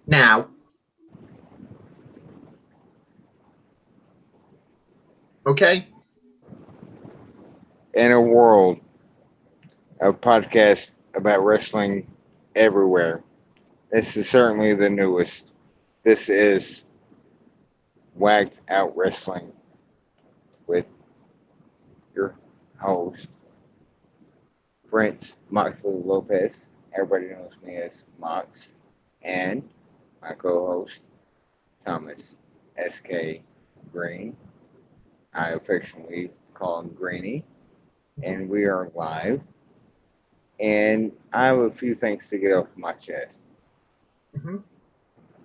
Now, okay? In a world of podcasts about wrestling everywhere, this is certainly the newest. This is Wagged Out Wrestling with your host, Prince Moxley Lopez. Everybody knows me as Mox. And my co host, Thomas S.K. Green. I affectionately call him Greeny. And we are live. And I have a few things to get off my chest. Mm-hmm.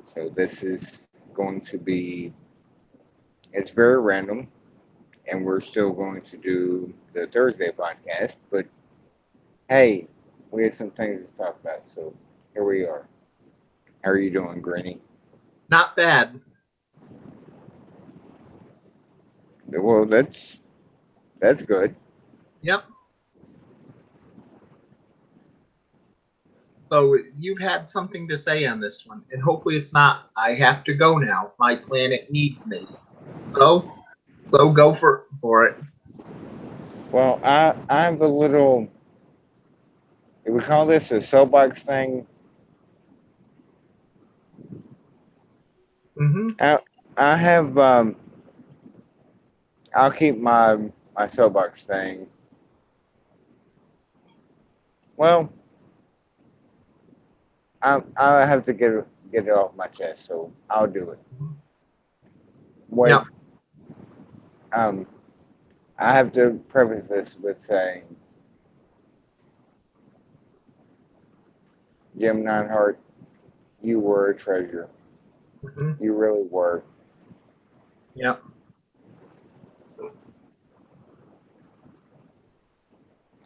So this is going to be, it's very random. And we're still going to do the Thursday podcast. But hey, we have some things to talk about. So here we are. How are you doing, Greeny? Not bad. Well, that's good. Yep. So you've had something to say on this one, and hopefully it's not. I have to go now. My planet needs me. So, so go for it. Well, I have a little. We call this a soapbox thing. Mm-hmm. I I have I'll keep my soapbox thing. Well, I have to get it off my chest, so I'll do it. What Yep. um I have to preface this with saying, Jim Neidhart, you were a treasure. Mm-hmm. You really were. Yep.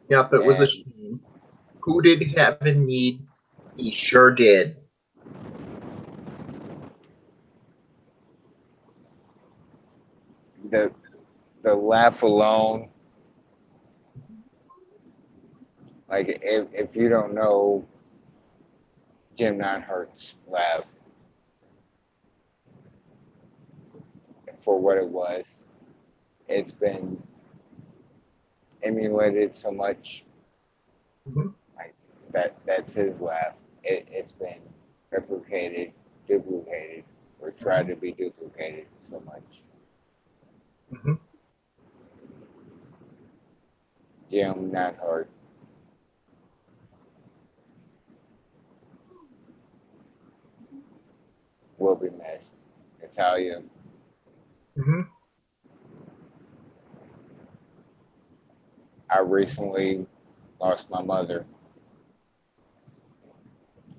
Yep. It was a And shame. Who did heaven need? He sure did. the the laugh alone, like if you don't know Jim Neidhart's laugh for what it was, it's been emulated so much. Mm-hmm. Like that's his laugh. It's been replicated, duplicated, or tried Mm-hmm. to be duplicated so much. Mm-hmm. Jim Neidhart will be missed. Natalia, Mm-hmm. I recently lost my mother.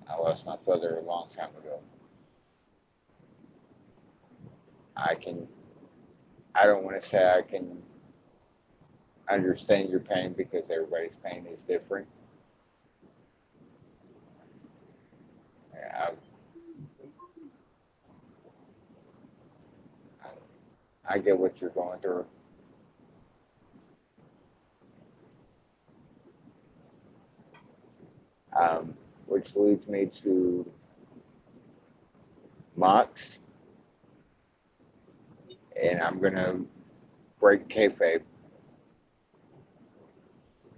I lost my father a long time ago. I can, I don't want to say I can understand your pain because everybody's pain is different. I, I get what you're going through. Which leads me to Mox, and I'm gonna break kayfabe.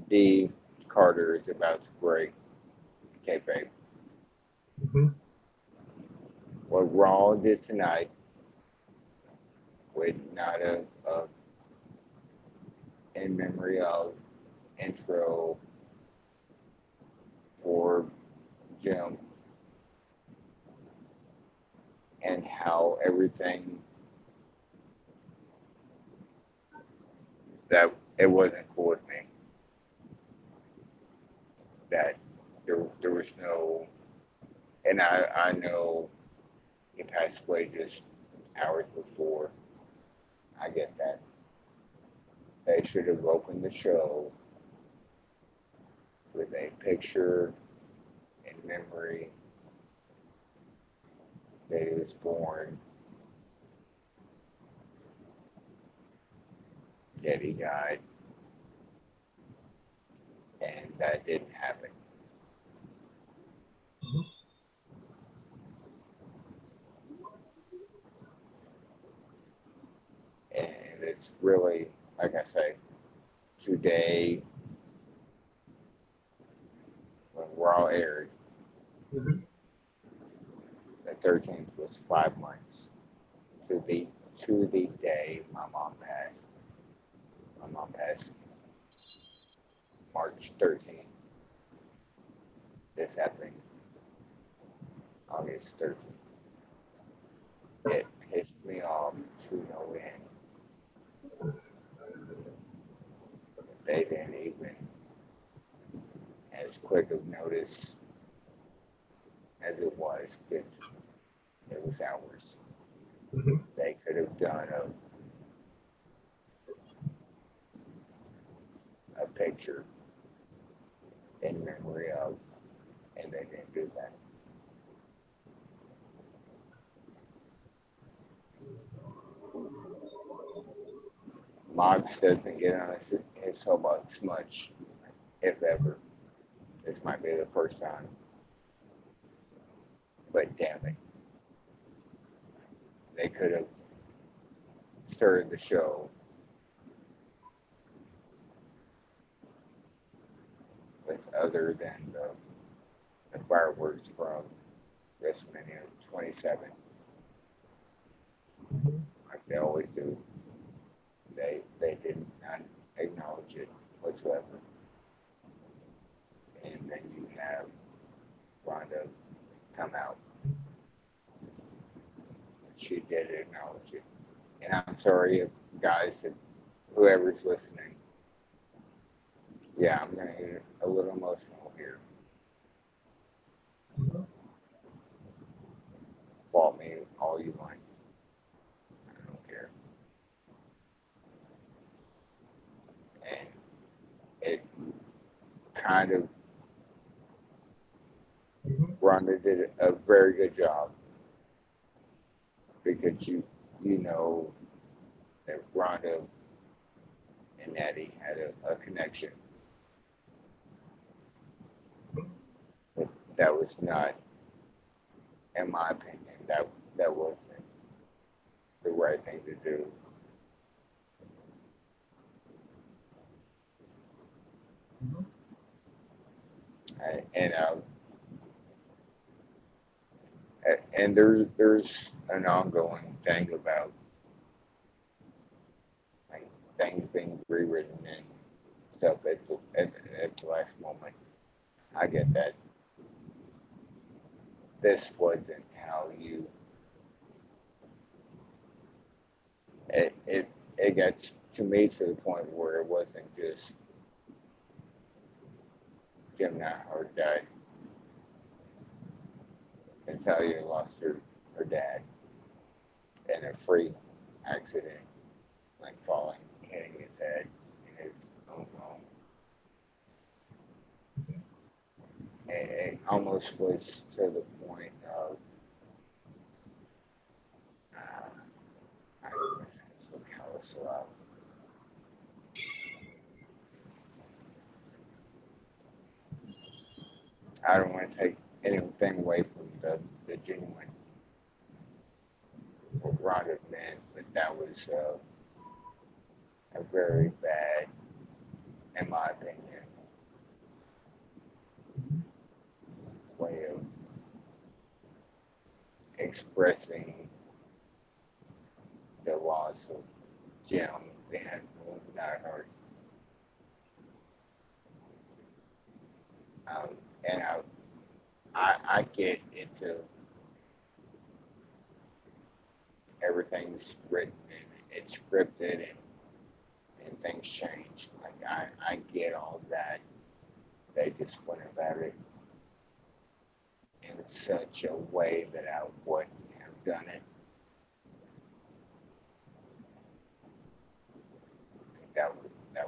D. Carter is about to break kayfabe. Mm-hmm. What Raw did tonight with not a in memory of intro for Jim, and how everything that it wasn't cool with me. That there was no, and I know he passed away just hours before. I get that. They should have opened the show with a picture in memory that he was born, that he died, and that didn't happen. it's really, like I say, today when we're all aired, Mhm. the 13th was 5 months to the day my mom passed. My mom passed March 13th. This happened August 13th. It pissed me off to no end. They didn't even, as quick of notice as it was, because it was hours. Mhm. They could have done a picture in memory of, and they didn't do that. Mox doesn't get on his soapbox much, if ever. This might be the first time, but damn it, they could have started the show with other than the fireworks from WrestleMania 27, Mhm. like they always do. They did not acknowledge it whatsoever. And then you have Ronda come out. She did acknowledge it. And I'm sorry if guys, if whoever's listening, yeah, I'm gonna get a little emotional here. Mhm. Fault me all you want. I don't care. And it kind of Mhm. Ronda did a very good job because you know that Ronda and Natty had a connection. But that was not, in my opinion, that wasn't the right thing to do. Mhm. And there's an ongoing thing about like things being rewritten and stuff at the last moment. I get that. This wasn't how you. It got to me to the point where it wasn't just Jim Neidhart died. Natalia lost her dad in a freak accident, like falling, hitting his head in his own home. And it almost was to the point of, I don't know, so callous about. I don't want to take anything away from the genuine Ronda man, but that was a very bad, in my opinion, way of expressing the loss of Jim Van Neidhart. And I get into everything's written and it's scripted and things change. Like I get all that. They just went about it in such a way that I wouldn't have done it. That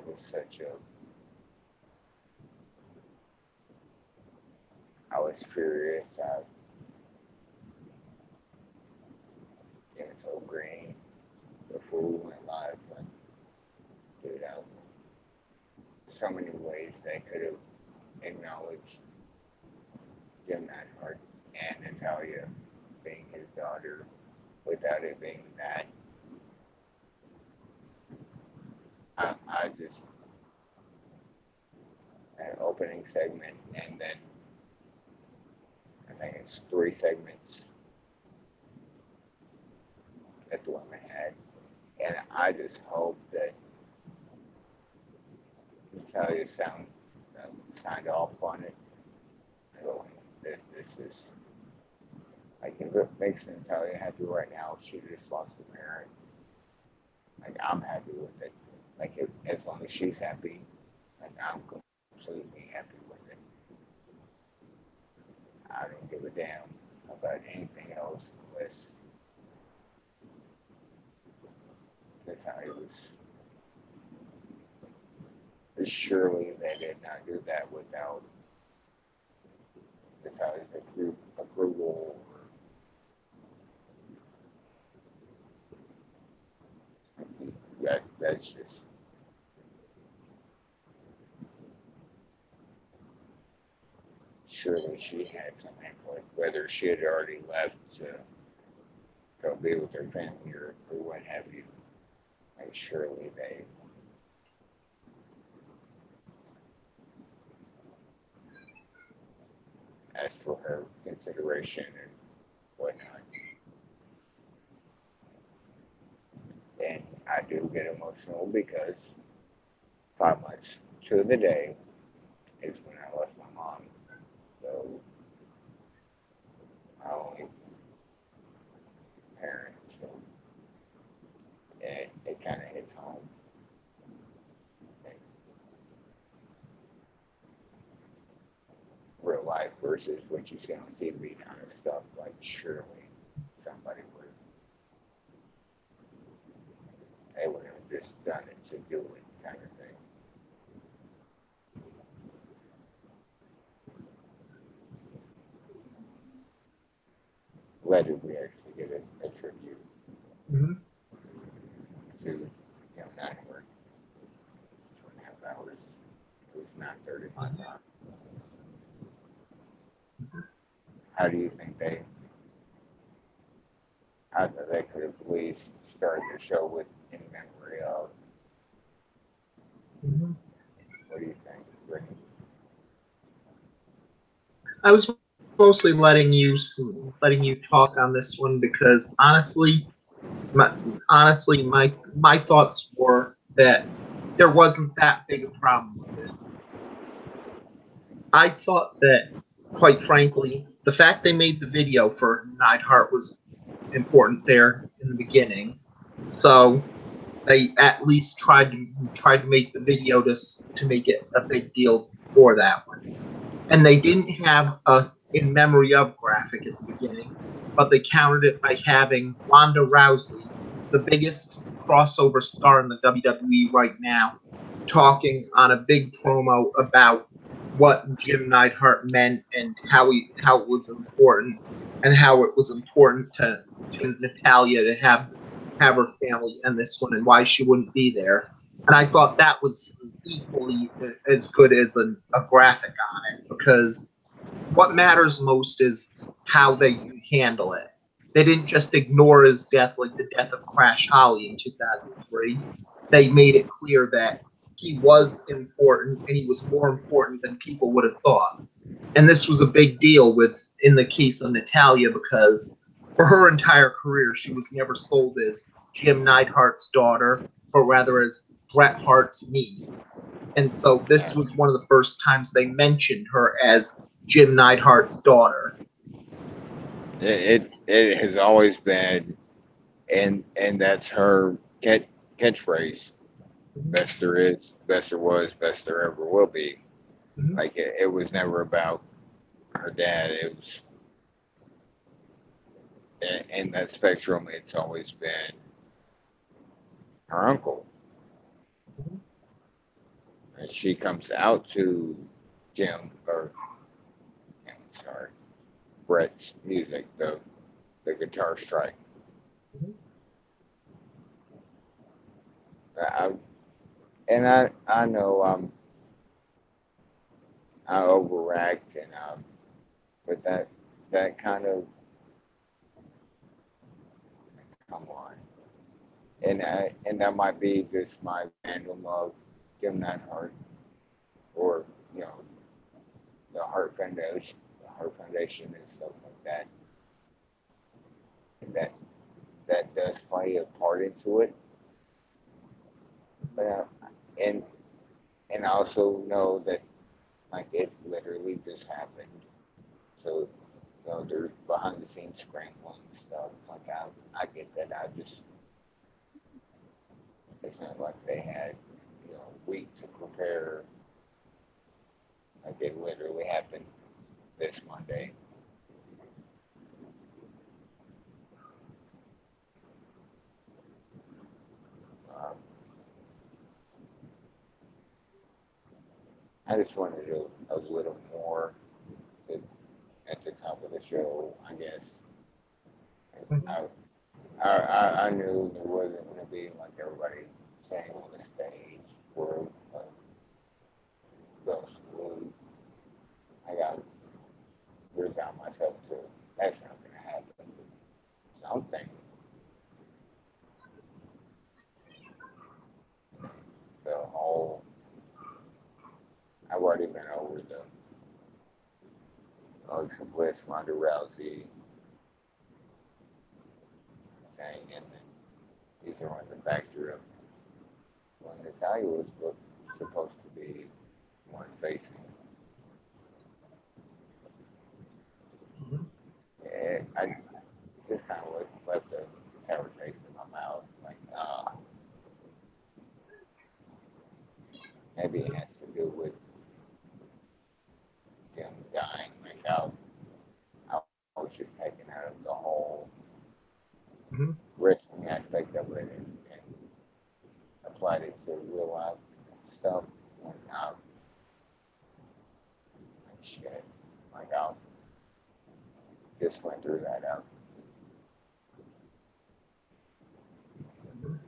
was such a. I was furious. I told Green before we went live, like, dude, so many ways they could have acknowledged Jim Neidhart and Natalia being his daughter without it being that. opening segment, and then I think it's 3 segments that the women had. And I just hope that Natalia signed off on it. That this is, like, if it makes Natalia happy right now, she just lost a parent. Like, I'm happy with it. Like, as long as she's happy, like, I'm completely happy with it. I don't give a damn about anything else unless Natalia was. Surely they did not do that without Natalia's approval. That's just. Surely she had some input, whether she had already left to go be with her family or what have you. Like, surely they asked for her consideration and whatnot. And I do get emotional because 5 months to the day is when I lost my mom. So my only parent. So it kind of hits home. Real life versus what you see on TV kind of stuff. Like, surely somebody would. They would have just done it to do it, kind of thing. Glad that we actually get a tribute to Nightmare. 2.5 hours. It was 9:30 my time. How do you think how they could have at least started the show with in memory of? What do you think, Brittany? I was mostly letting you talk on this one because honestly, my thoughts were that there wasn't that big a problem with this. I thought that, quite frankly, the fact they made the video for Neidhart was important there in the beginning. So they at least tried to make the video to make it a big deal for that one. And they didn't have a in memory of graphic at the beginning, but they countered it by having Ronda Rousey, the biggest crossover star in the WWE right now, talking on a big promo about what Jim Neidhart meant and how it was important, and how it was important to Natalya to have her family in this one and why she wouldn't be there. And I thought that was equally as good as a graphic on it, because what matters most is how they handle it. They didn't just ignore his death like the death of Crash Holly in 2003. They made it clear that he was important and he was more important than people would have thought. And this was a big deal in the case of Natalya, because for her entire career she was never sold as Jim Neidhart's daughter, but rather as Bret Hart's niece. And so this was one of the first times they mentioned her as Jim Neidhart's daughter. It has always been, and that's her catchphrase. Best there is, best there was, best there ever will be. Mhm. Like, it was never about her dad. It was in that spectrum. It's always been her uncle. And she comes out to Jim, or sorry, Bret's music, the guitar strike. I, I know I overact, and but that kind of, come on, and that might be just my fandom of Jim Neidhart, or the Heart Foundation and stuff like that. And that does play a part into it. But and and I also know that like it literally just happened. So there's behind the scenes scrambling stuff. Like I get that. It's not like they had a week to prepare. Like it literally happened this Monday. Um, I just wanted a little more to, at the top of the show, I guess. Mhm. I, I knew there wasn't going to be like everybody saying on the stage for those schools. I got to resign myself to that's not going to happen. Something, the whole, I've already been over the Alexa Bliss, Ronda Rousey thing, and then you throw in the factor of when Natalia was supposed to be one facing. Mhm. I just kind of left a sour taste in my mouth. Like, maybe it has to do with him dying. Like, I was just taken out of the whole Mhm. wrestling aspect of it and applied it to real life stuff. And like shit. Like, I just went through that out. Mhm.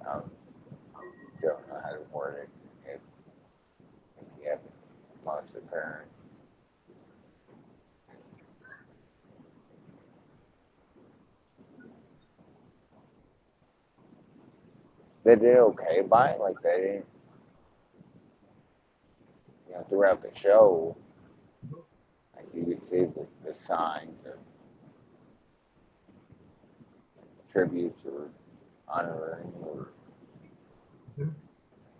I don't know how to word it. If you have a monster parent, they did okay by it. Like, they didn't, throughout the show, like you could see the signs of tributes or honoring or Mhm.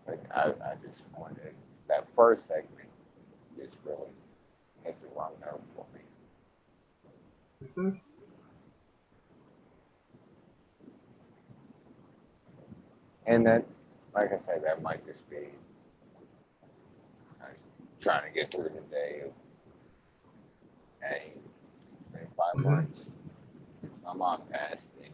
like I just wanted that first segment just really hit the wrong note for me. Mhm. And that, like I said, that might just be trying to get through the day of, hey, it's been five Mhm. months. My mom passed, and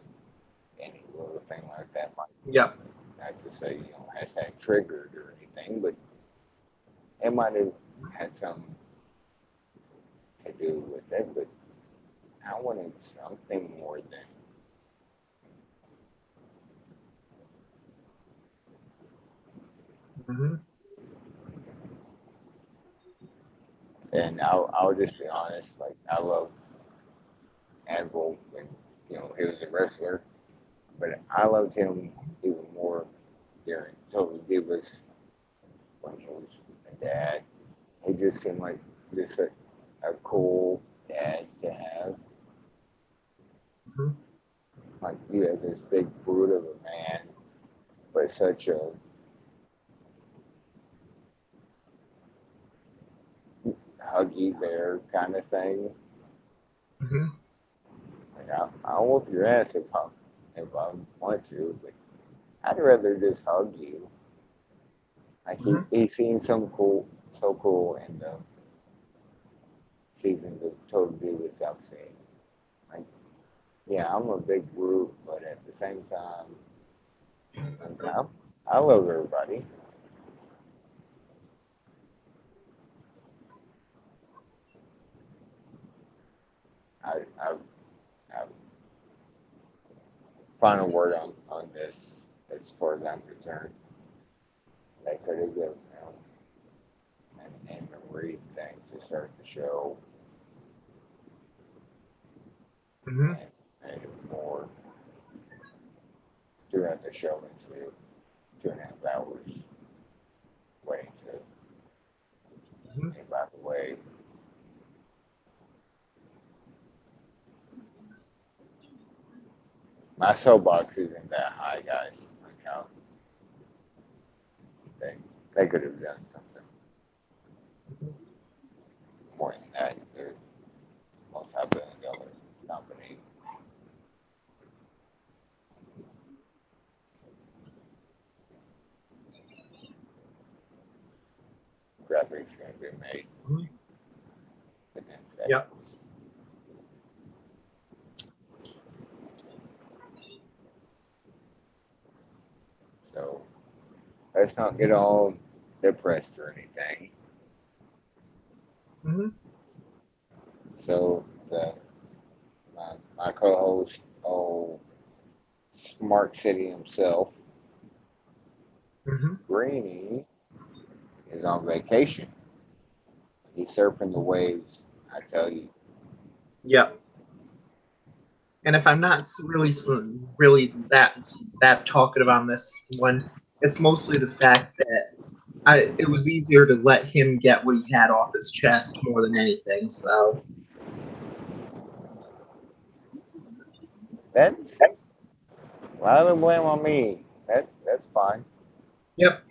any little thing like that might Yep. not to say, hashtag triggered or anything, but it might have had something to do with it. But I wanted something more than. Mhm. And I'll just be honest, like I love Anvil when he was a wrestler, but I loved him even more during Total Divas when he was a dad. He just seemed like just a cool dad to have. Mhm. Like you have this big brute of a man, but such a huggy bear kind of thing. Mhm. Like I'll whoop your ass if I want to, but I'd rather just hug you. Like he, Mhm. he seems so cool in the seasons of Total Divas I've seen. Like, yeah, I'm a big brute, but at the same time, like, I love everybody. I final word on this, as far as I'm concerned. They could have given an Anne Marie thing to start the show Mhm. and made it more throughout the show into 2.5 hours waiting to Mhm. anybody My soapbox isn't that high, guys. Like how they could have done something more than that. They're multi-billion-dollar company. Graphics going to be made within seconds. Yep. So let's not get all depressed or anything. Mm-hmm. So my co-host, Smart City himself, Mm-hmm. Greeny, is on vacation. He's surfing the waves, I tell you. Yep. And if I'm not really that talkative on this one, it's mostly the fact that it was easier to let him get what he had off his chest more than anything. So That's a lot of the blame on me. That's fine. yep.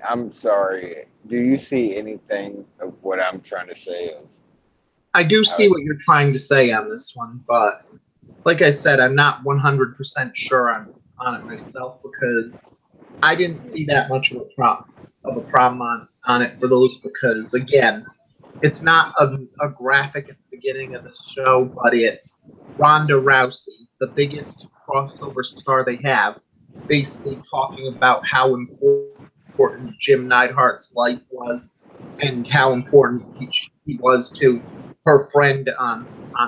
I'm sorry. Do you see anything of what I'm trying to say? I do see what you're trying to say on this one, but like I said, I'm not 100% sure on it myself because I didn't see that much of a problem on it for those because again, it's not a graphic at the beginning of the show, but it's Ronda Rousey, the biggest crossover star they have, basically talking about how important Jim Neidhart's life was and how important he was to her friend on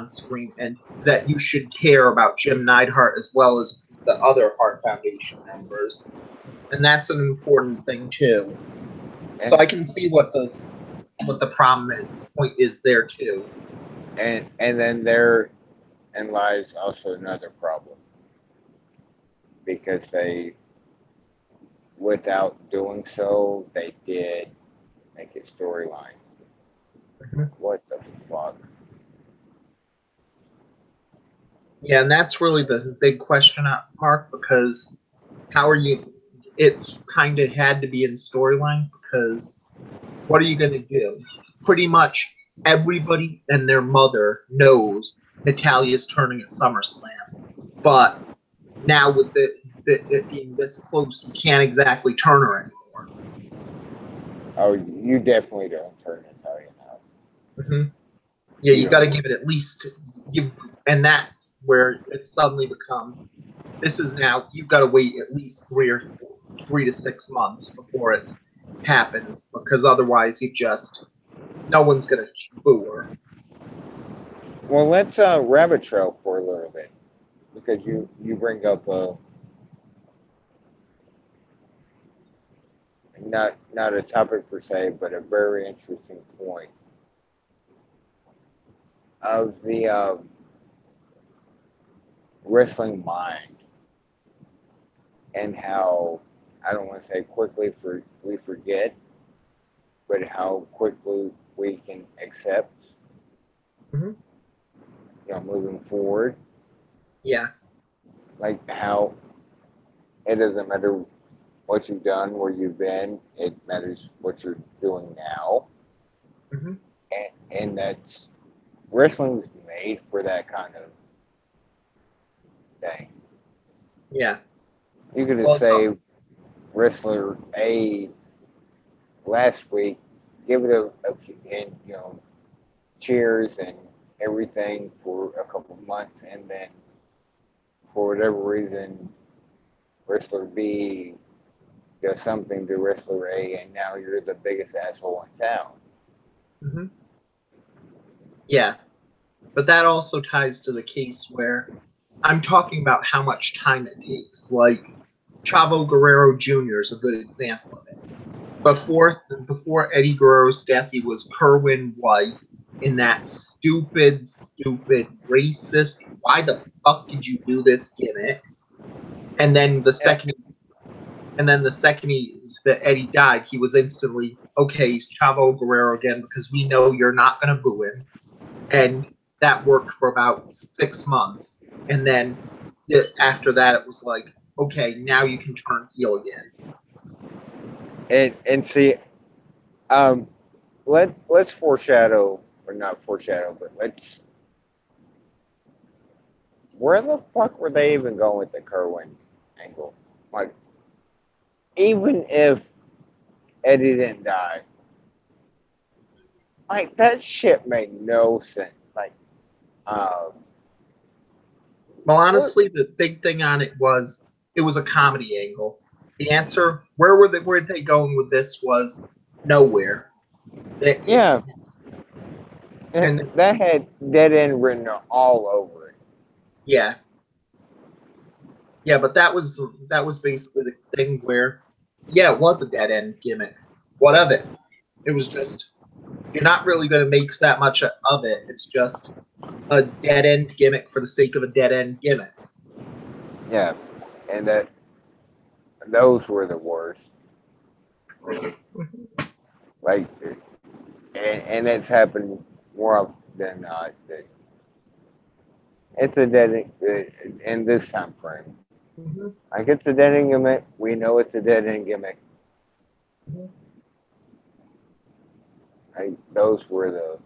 screen, and that you should care about Jim Neidhart as well as the other Hart Foundation members, and that's an important thing too. So I can see what the point is there too. And then therein lies also another problem because without doing so, they did make a storyline. Mhm. What the fuck? Yeah, and that's really the big question mark because how are you? It's kind of had to be in storyline because what are you going to do? Pretty much everybody and their mother knows Natalia's turning at SummerSlam, but now with it being this close, you can't exactly turn her anymore. Oh, you definitely don't turn Natalia now. Mm-hmm. Yeah, you got to give it at least and that's where it suddenly becomes. This is now you've got to wait at least 3 to 6 months before it happens because otherwise no one's gonna boo her. Well, let's rabbit trail for a little bit because you bring up not a topic per se, but a very interesting point of the wrestling mind and how I don't want to say quickly we forget, but how quickly we can accept, Mm-hmm. moving forward. Yeah. Like how it doesn't matter what you've done, where you've been. It matters what you're doing now, Mm-hmm. and that's wrestling's made for that kind of thing. Yeah. You could have Well, saved wrestler A last week, give it and cheers and everything for a couple of months, and then for whatever reason, wrestler B does something to wrestler A, and now you're the biggest asshole in town. mm-hmm. Yeah. But that also ties to the case where I'm talking about how much time it takes. Like Chavo Guerrero Jr. is a good example of it. Before Eddie Guerrero's death, he was Kerwin White in that stupid racist. Why the fuck did you do this gimmick? And then the second that Eddie died, he was instantly okay. He's Chavo Guerrero again because we know you're not gonna boo him, and that worked for about 6 months, and then after that it was like, okay, now you can turn heel again. And see, let's foreshadow, or not foreshadow, but let's. Where the fuck were they even going with the Kerwin angle? Like, even if Eddie didn't die, like that shit made no sense. Like, um, Well, honestly, the big thing on it was a comedy angle. The answer, where were they going with this, was nowhere. yeah, And that had dead end written all over it. yeah, yeah, but that was basically the thing where, yeah, it was a dead end gimmick. What of it? It was just, you're not really going to make that much of it. It's just a dead end gimmick for the sake of a dead end gimmick. Yeah, and those were the worst. Like, and it's happened more often than not. It's a dead end in this time frame. Mm-hmm. Like, it's a dead end gimmick. We know it's a dead end gimmick. Mm-hmm. Like, those were the.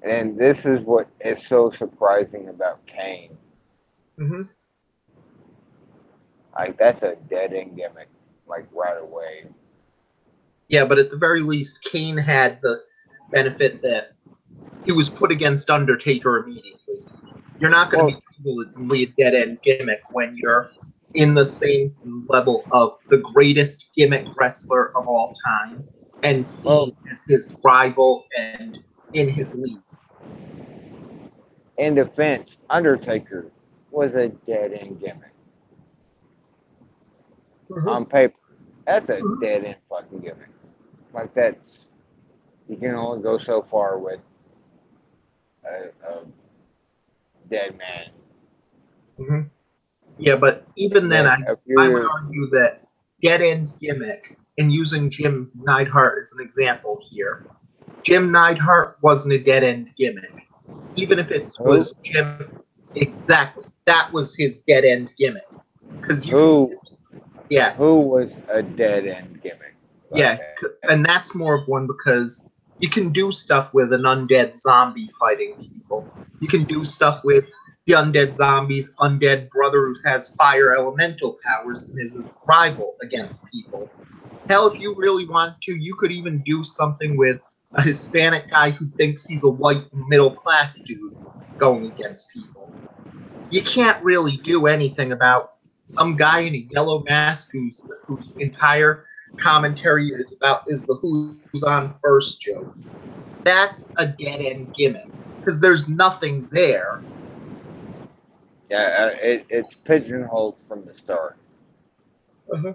And this is what is so surprising about Kane. Mm-hmm. Like, that's a dead end gimmick. Like, right away. Yeah, but at the very least, Kane had the benefit that he was put against Undertaker immediately. You're not going to be totally a dead end gimmick when you're in the same level of the greatest gimmick wrestler of all time and seen as his rival and in his league. In defense, Undertaker was a dead end gimmick. Mm-hmm. On paper, that's a dead end fucking gimmick. Like, that's. You can only go so far with a dead man. Mm-hmm. Yeah, but even then, I would argue that dead end gimmick, and using Jim Neidhart as an example here, Jim Neidhart wasn't a dead end gimmick. Even if it was Jim, exactly, that was his dead end gimmick. Because who was a dead end gimmick? Yeah, and that's more of one because you can do stuff with an undead zombie fighting people. You can do stuff with the undead zombie's undead brother who has fire elemental powers and is his rival against people. Hell, if you really want to, you could even do something with a Hispanic guy who thinks he's a white middle class dude going against people. You can't really do anything about some guy in a yellow mask whose entire commentary is the who's on first joke. That's a dead end gimmick because there's nothing there. Yeah, it's pigeonholed from the start. Uh-huh.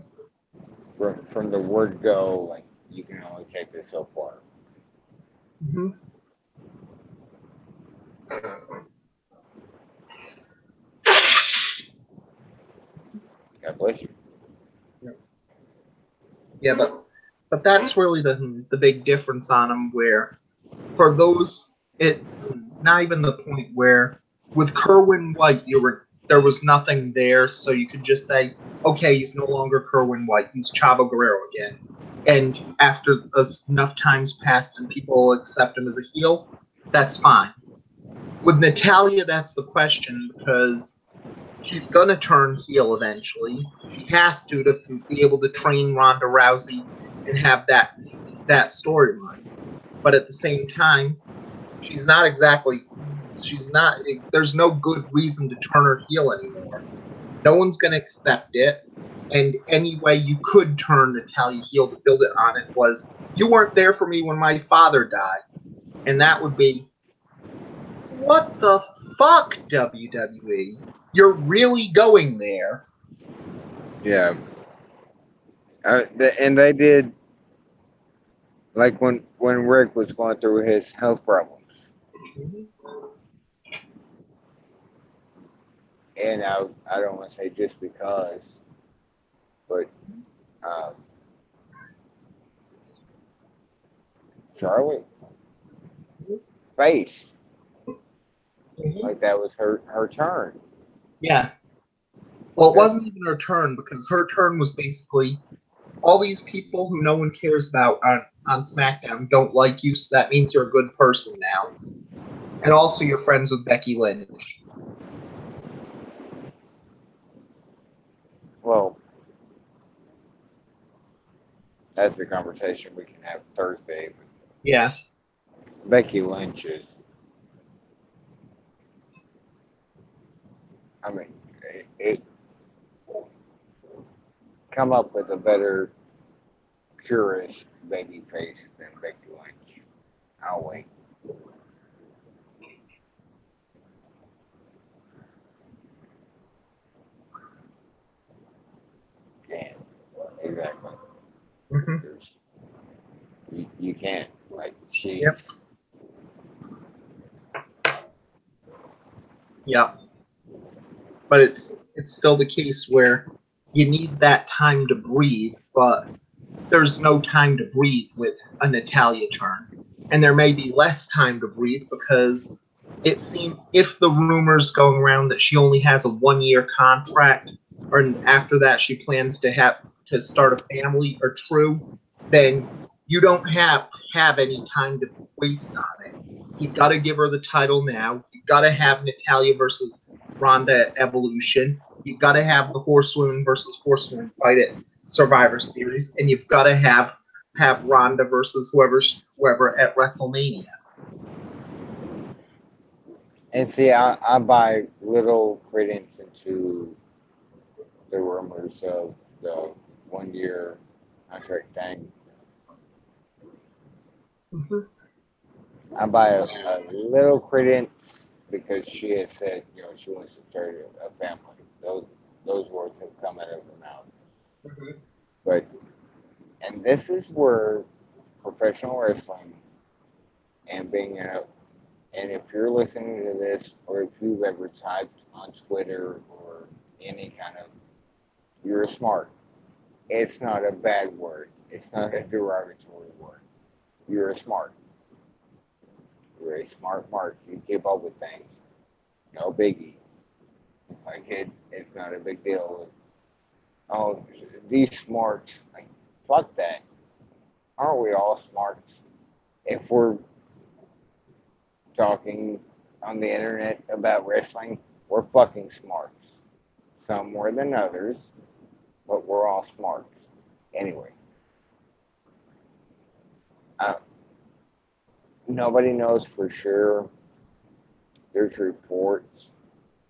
From the word go, like, you can only take this so far. Mm-hmm. God bless you. Yeah, but that's really the big difference on them. Where for those, it's not even the point where with Kerwin White, there was nothing there, so you could just say, okay, he's no longer Kerwin White, he's Chavo Guerrero again. And after enough times passed and people accept him as a heel, that's fine. With Natalya, that's the question because she's gonna turn heel eventually. She has to be able to train Ronda Rousey and have that storyline. But at the same time, she's not exactly. She's not. There's no good reason to turn her heel anymore. No one's gonna accept it. And any way you could turn Natalya heel to build it on it was, you weren't there for me when my father died, and that would be, what the fuck, WWE? You're really going there? Yeah. And they did, like, when Rick was going through his health problems. And I don't want to say just because, but Charlotte face Mhm. Like that was her turn. Yeah. Well, it wasn't even her turn because her turn was basically all these people who no one cares about on SmackDown don't like you, so that means you're a good person now. And also you're friends with Becky Lynch. Well, that's a conversation we can have Thursday. Yeah. Becky Lynch is. I mean, it come up with a better purist baby face than Becky Lynch. I'll wait. Can't. Exactly. Hmm. You can't. Like, Yep. she's. Yep. But it's still the case where you need that time to breathe, but there's no time to breathe with a Natalia turn. And there may be less time to breathe because it seemed if the rumors going around that she only has a 1 year contract or after that she plans to have to start a family are true, then you don't have any time to waste on it. You've got to give her the title now. You've got to have Natalia versus Ronda at Evolution. You've got to have the Horsewoman versus Horsewoman fight at Survivor Series, and you've got to have Ronda versus whoever at WrestleMania. And see, I buy little credence into the rumors of the 1 year contract thing. Mm-hmm. I buy a little credence because she had said, she wants to start a family. Those words have come out of her mouth. Mm-hmm. But and this is where professional wrestling and being a and if you're listening to this or if you've ever typed on Twitter or any kind of you're smart. It's not a bad word. It's not a derogatory word. You're a smart. You're a smart mark. You keep up with things. No biggie. Like it's not a big deal. Oh, these smarts. Like, fuck that. Aren't we all smarts? If we're talking on the internet about wrestling, we're fucking smarts. Some more than others, but we're all smarts. Anyway, uh, nobody knows for sure. There's reports.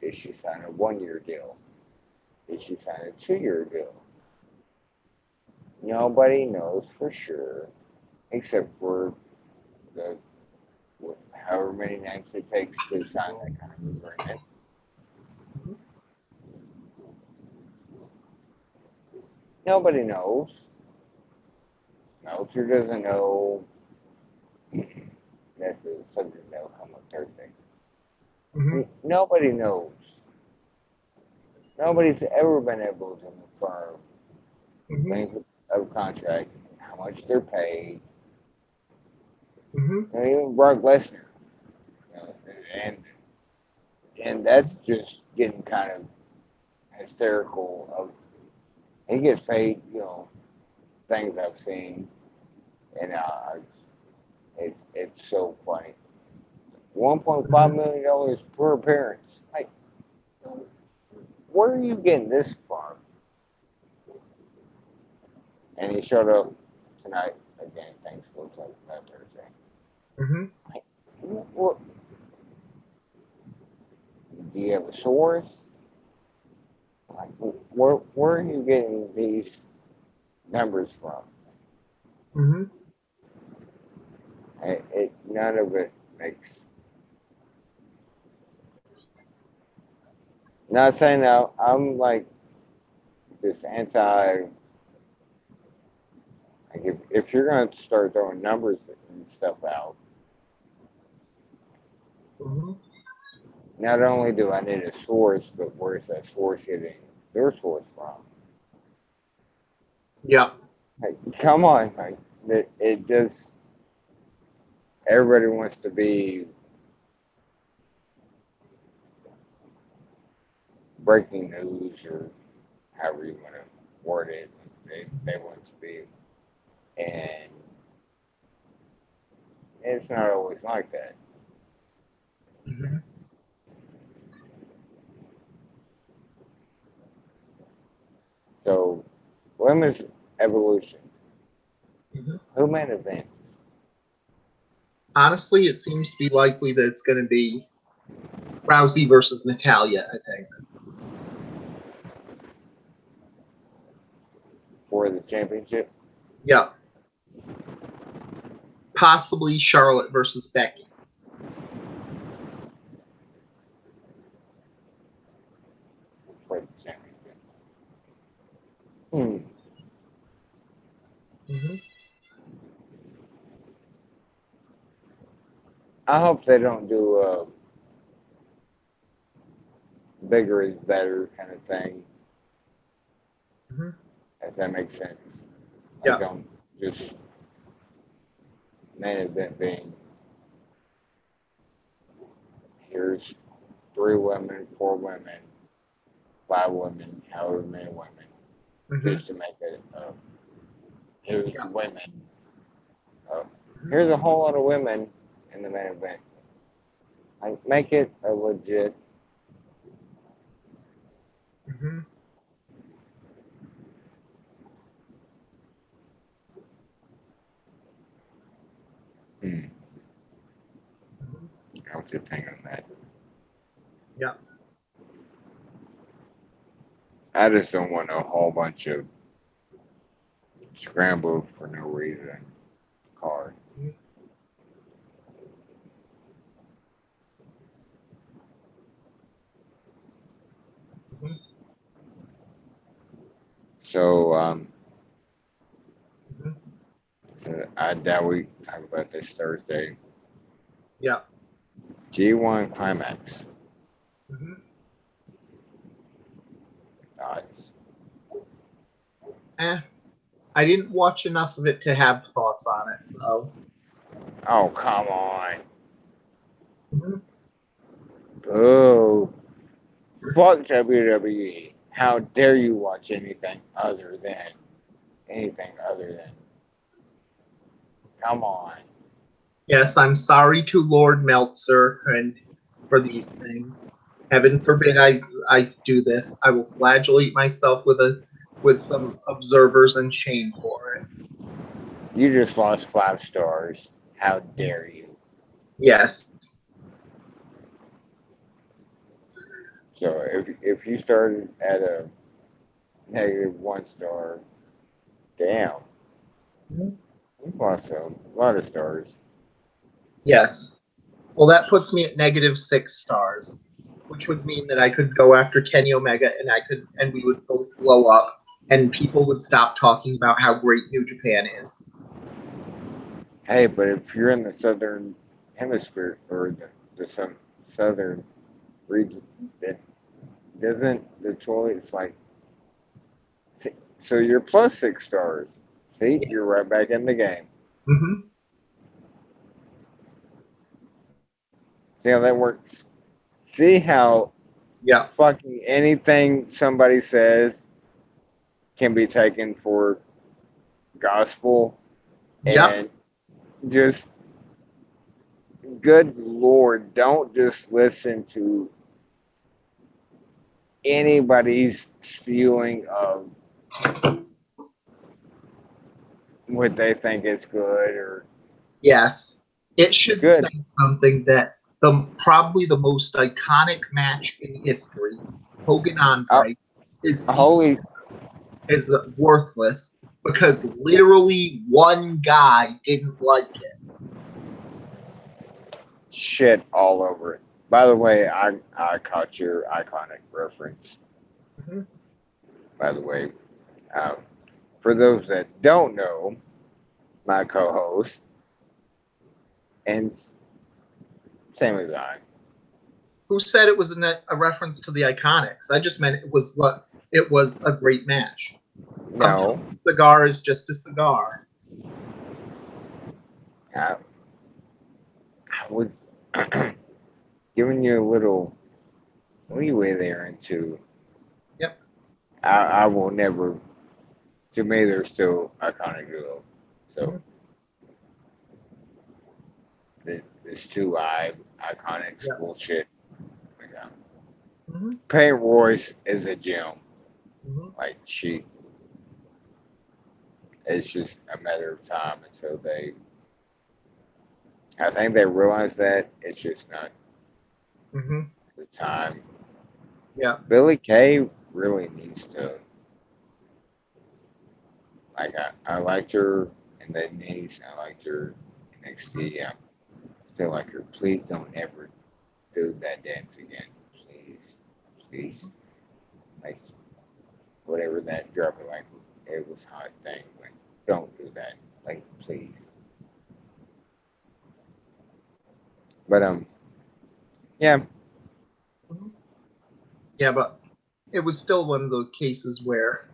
Did she sign a 1 year deal? Did she sign a 2 year deal? Nobody knows for sure, except for the however many names it takes to sign that kind of agreement. Nobody knows. Meltzer doesn't know. That's a subject that will come up Thursday. Mm-hmm. Nobody knows. Nobody's ever been able to confirm Mm-hmm. things of contract, how much they're paid. Mm-hmm. Even Brock Lesnar, you know, and and that's just getting kind of hysterical. Of he gets paid, things I've seen, and it's so funny. $1.5 million per appearance. Like, where are you getting this from? And he showed up tonight again. Thanks for talking about Thursday. Mm-hmm. Like, what? Do you have a source? Like, where are you getting these numbers from? Mm-hmm. None of it makes. Not saying that I'm like this anti. Like if you're going to start throwing numbers and stuff out, Mm-hmm. not only do I need a source, but where's that source getting their source from? Yeah. Like, come on, like it just everybody wants to be breaking news or however you want to word it. They want it to be, and it's not always like that. Mhm. So, women's evolution. Mhm. Who main events Honestly, it seems to be likely that it's going to be Rousey versus Natalia, I think. for the championship? Yeah. Possibly Charlotte versus Becky. For the championship. Hmm. Hmm. I hope they don't do a bigger is better kind of thing. Hmm. If that makes sense. Like, Yeah. don't just main event being here's 3 women, 4 women, 5 women, however many women, Hmm. just to make it. Here's Yeah. women. Uh, Hmm. here's a whole lot of women in the main event. Like, make it a legit. Hmm. Hmm. Hmm. I'll just think on that. Yeah. I just don't want a whole bunch of scramble for no reason card. Hmm. So, Hmm. so I doubt we talk about this Thursday. Yeah. G1 Climax. Hmm. Thoughts? Eh, I didn't watch enough of it to have thoughts on it, so. Oh, come on. Mhm. Boo. Fuck WWE. How dare you watch anything other than. Come on. Yes, I'm sorry to Lord Meltzer and for these things. Heaven forbid I do this. I will flagellate myself with some observers and shame for it. You just lost 5 stars. How dare you? Yes. So if you started at a -1 star, damn, you lost a lot of stars. Yes. Well, that puts me at -6 stars, which would mean that I could go after Kenny Omega and we would both blow up and people would stop talking about how great New Japan is. Hey, but if you're in the southern hemisphere or the southern region, it doesn't Detroit. It's like so you're plus 6 stars. See, you're Yes. right back in the game. Hmm. See how that works. See how Yeah. fucking anything somebody says can be taken for gospel Yep. and just good lord, don't just listen to anybody's spewing of what they think is good or Yes. It should say good. something that the probably the most iconic match in history, Hogan Uh, Andre, is seen holy as worthless because literally one guy didn't like it. shit all over it. By the way, I caught your iconic reference. Mhm. By the way, um, for those that don't know, my co-host and same as I. Who said it was a reference to the Iconics? I just meant it was a great match. A No, cigar is just a cigar. I, I was giving you a little leeway there into I will never. To me, they're still iconic duo. So this two iconics Yeah. bullshit. Like, Hmm. Peyton Royce is a gem. Hmm. Like she, it's just a matter of time until they. I think they realize that it's just not Hmm. the time. Yeah. Billy Kay really needs to. Like I liked her in the Nice. I liked her in NXT. I still like her. Please don't ever do that dance again. Please, please. Like whatever that dropping like it was hot thing. Like don't do that. Like please. But yeah. Hmm. Yeah, but it was still one of the cases where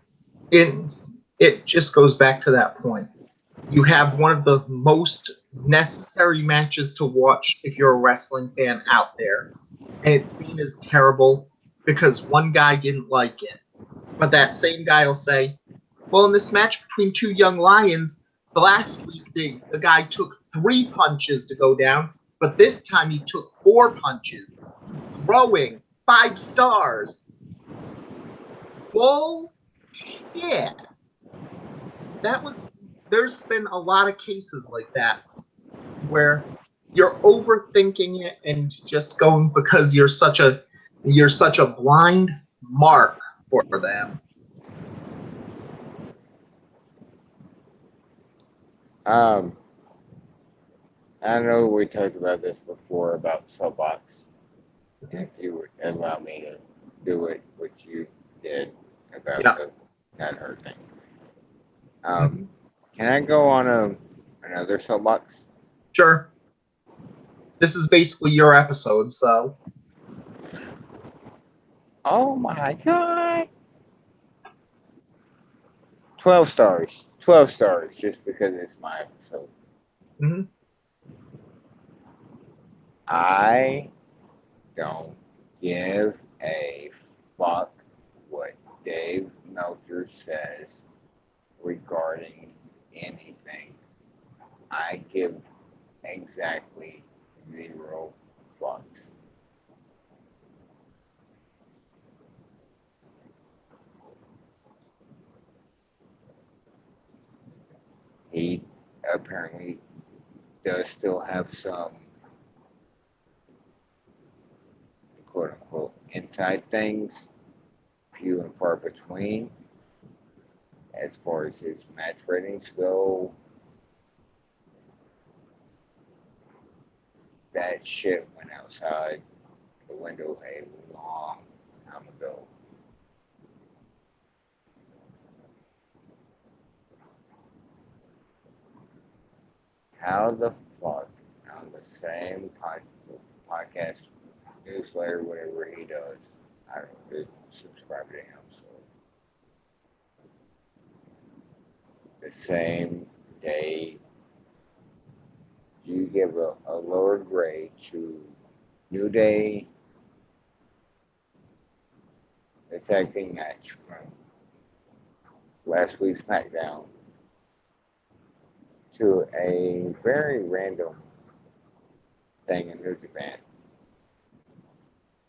it it just goes back to that point. You have one of the most necessary matches to watch if you're a wrestling fan out there, and it's seen as terrible because one guy didn't like it. But that same guy will say, well, in this match between two young lions, the last week the guy took 3 punches to go down, but this time he took 4 punches. Throwing 5 stars. Bullshit. That was there's been a lot of cases like that where you're overthinking it and just going because you're such a blind mark for them. Um, I know we talked about this before about soapbox. If you would allow me to do it, which you did about Yeah. the not her thing. Mm-hmm. Can I go on another soapbox? Sure. This is basically your episode, so. Oh my god! 12 stars. 12 stars, just because it's my episode. Mm-hmm. I don't give a fuck what Dave Meltzer says regarding anything. I give exactly 0 fucks. He apparently does still have some quote unquote inside things, few and far between. As far as his match ratings go, that shit went outside the window a long time ago. How the fuck on the same podcast newsletter, whatever he does, I don't subscribe to him. So the same day you give a lower grade to New Day, the tag team match from last week's SmackDown, to a very random thing in New Japan.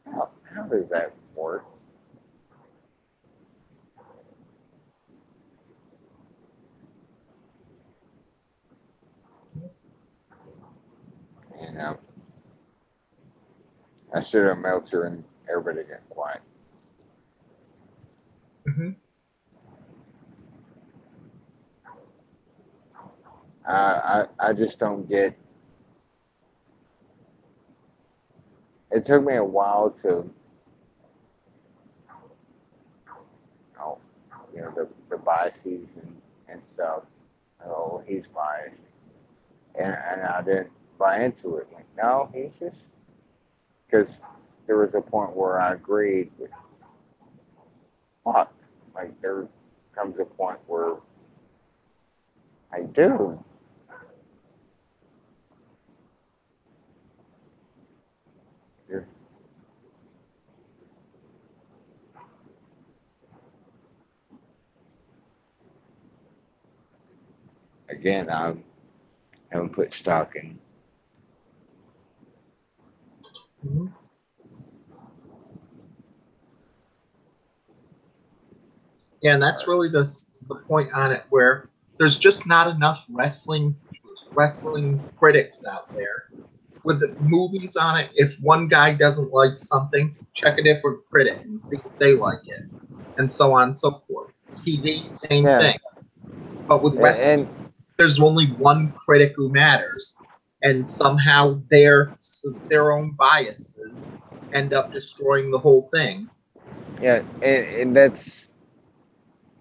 How does that work? And I should have Meltzer and everybody got quiet. Mm-hmm. I just don't get. It took me a while to, oh, the biases and stuff. Oh, he's biased, and I didn't buy into it. Like, no, he's just because there was a point where I agreed with fuck. Like there comes a point where I do. You're, again, I haven't put stock in. Mhm. Yeah, and that's really the point on it, where there's just not enough wrestling critics out there with the movies on it. If one guy doesn't like something, check a different critic and see if they like it, and so on and so forth. TV, same Yeah, thing. But with and wrestling, there's only one critic who matters, and somehow their own biases end up destroying the whole thing. yeah, and that's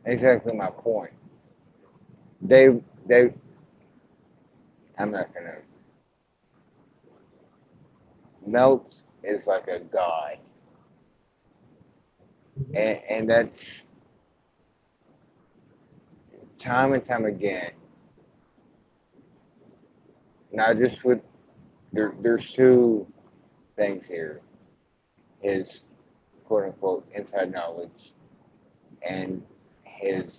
exactly my point. They, I'm not gonna. Melts is like a god, and that's time and time again. Not just with there's two things here: his quote unquote inside knowledge and his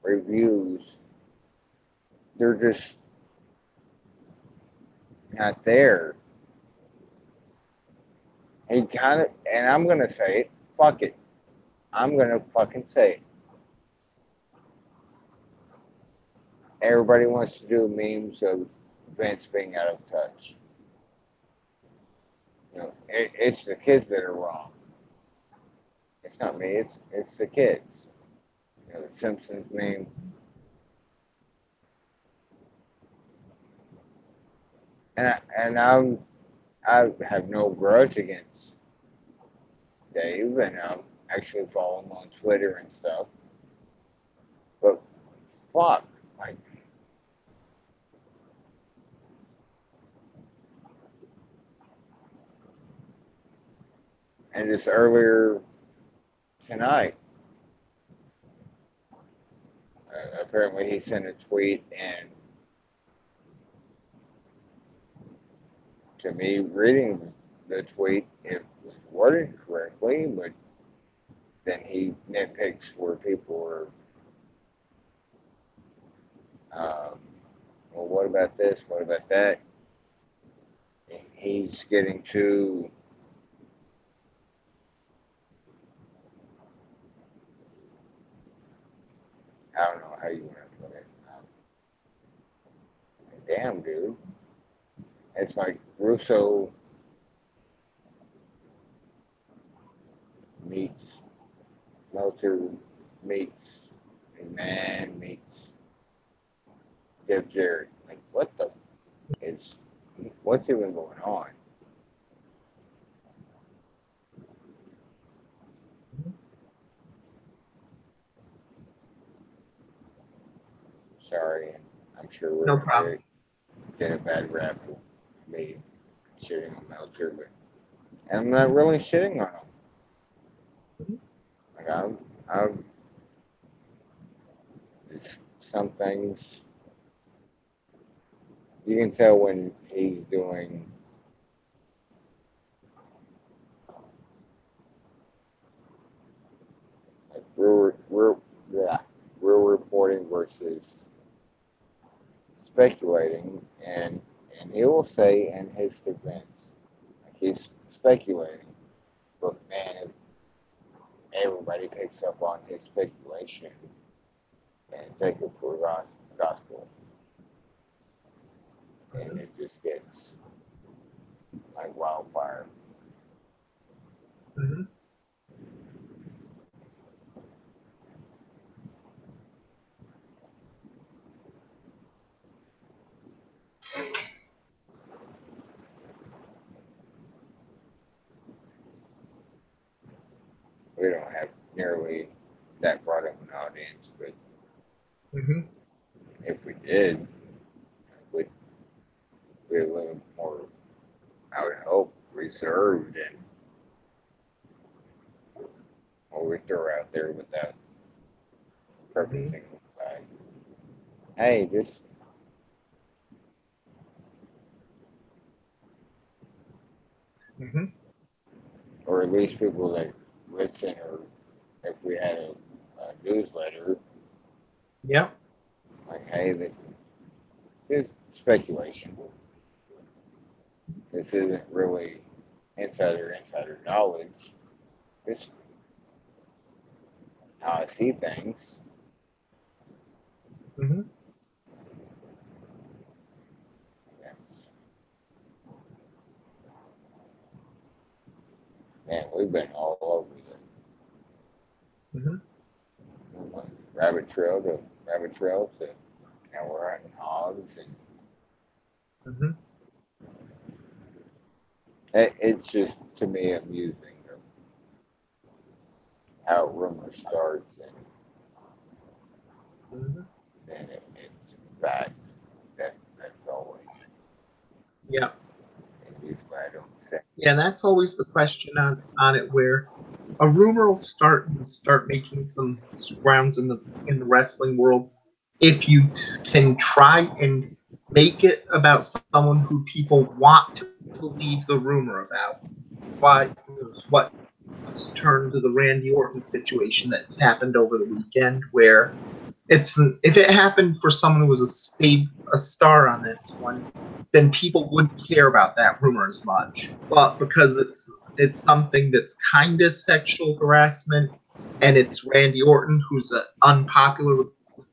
reviews. They're just not there. He kind of, and I'm gonna say it. Fuck it. I'm gonna fucking say it. Everybody wants to do memes of Vince being out of touch. It's the kids that are wrong. It's not me. It's the kids. The Simpsons meme. I have no grudge against Dave, and I actually follow him on Twitter and stuff. But fuck, like, and just earlier tonight, apparently he sent a tweet, and to me, reading the tweet, it was worded correctly, but then he nitpicks where people are, well, what about this? What about that? He's getting too, I don't know how you want to put it. Damn, dude. It's like Russo meets Meltzer meets McMahon meets Jeff Jarrett. Like, what the? It's what's even going on? Sorry, I'm sure we're No gonna problem. get a bad rap for me shitting on Meltzer, but and I'm not really shitting on him. Like I'm it's some things you can tell when he's doing like yeah, real reporting versus speculating, and he will say in his defense, like he's speculating, but man, if everybody picks up on his speculation and take it for gospel, and it just gets like wildfire. Mhm. We don't have nearly that broad of an audience, but Mhm. if we did, we'd be a little more, I would hope, reserved and what we throw out there without Mhm. prefacing like, hey, just Mhm. or at least people that listen, or if we had a newsletter, Yep. like, hey, that Just speculation. This isn't really insider knowledge. Just how I see things. Mm-hmm. Yes. Man, we've been all over Mm-hmm. the rabbit trail to now we're hunting hogs, and Mm-hmm. it's just to me amusing of how rumor starts and Mm-hmm. then it's fact. That's always. Yeah. And usually I don't say. Yeah, that's always the question on it, where a rumor will start making some rounds in the wrestling world if you can try and make it about someone who people want to believe the rumor about. Why what's turned to the Randy Orton situation that happened over the weekend, where if it happened for someone who was a star on this one, then people wouldn't care about that rumor as much. But because it's something that's kind of sexual harassment, and it's Randy Orton who's unpopular with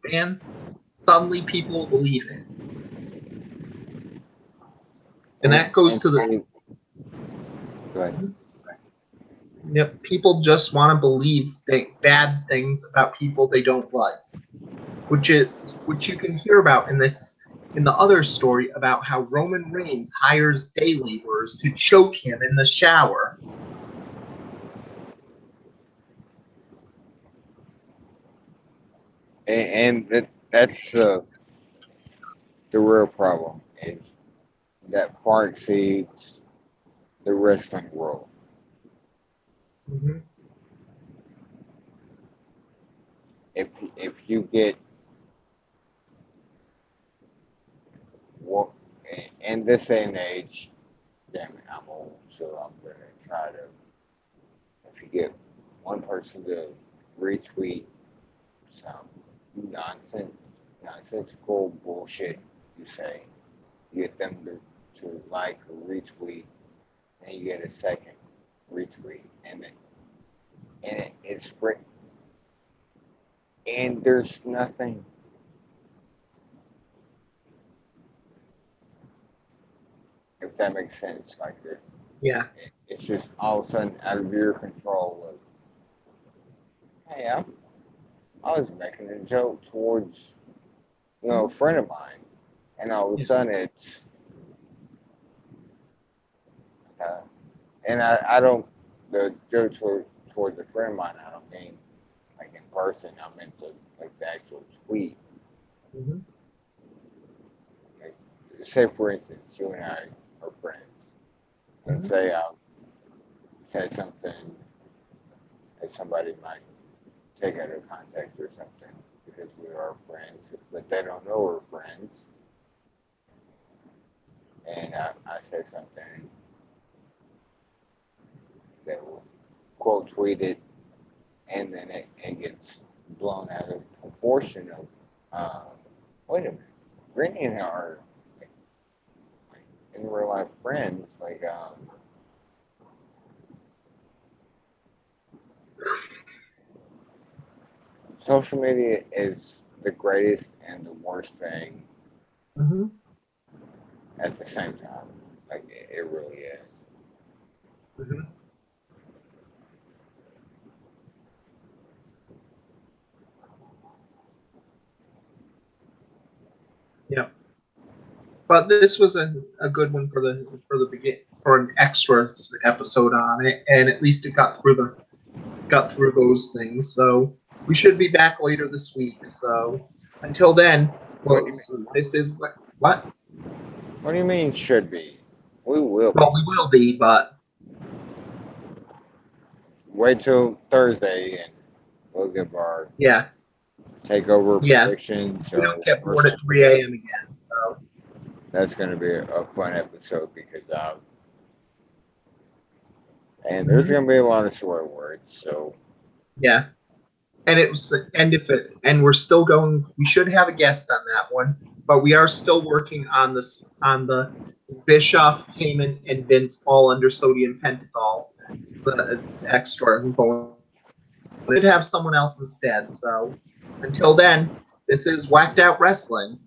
fans, suddenly people believe it, and that goes to the. Go ahead. Yep, people just want to believe bad things about people they don't like, which you can hear about in the other story about how Roman Reigns hires day laborers to choke him in the shower. And that's the real problem is that far exceeds the wrestling world. Mm-hmm. If you get what in this day and age, damn it, I'm old, so I'm gonna try to. If you get one person to retweet some nonsensical bullshit you say, you get them to like or retweet, and you get a second retweet, it's spread, and there's nothing. If that makes sense, like Yeah. it's just all of a sudden out of your control. Of, hey, I was making a joke towards a friend of mine, and all of a sudden it's uh, and I don't the joke towards a friend of mine. I don't mean like in person. I meant like the actual tweet. Mm-hmm. Like, say for instance, you and I are friends, and Mm-hmm. say I said something that somebody might take out of context or something because we are friends, but they don't know we're friends. And I say something that will quote tweet it, and then it gets blown out of proportion of, wait a minute, Brittany and I are like, in real life friends. Like, social media is the greatest and the worst thing Mm-hmm. at the same time. Like, it really is. Mm-hmm. Yeah. But this was a good one for the begin for an extra episode on it, and at least it got through those things. So we should be back later this week. So until then, well, this is what? What do you mean should be? We will be. Well, we will be, but Wait till Thursday and we'll give our yeah, takeover yeah, predictions. we don't So get bored at 3 a.m. again. So that's going to be a fun episode because and there's mhm. going to be a lot of swear words. So Yeah, and it was and if it and we're still going. We should have a guest on that one. but we are still working on this on the Bischoff, Heyman, and Vince all under sodium pentothal. It's extra bonus. We could have someone else instead. So until then, this is Whacked Out Wrestling.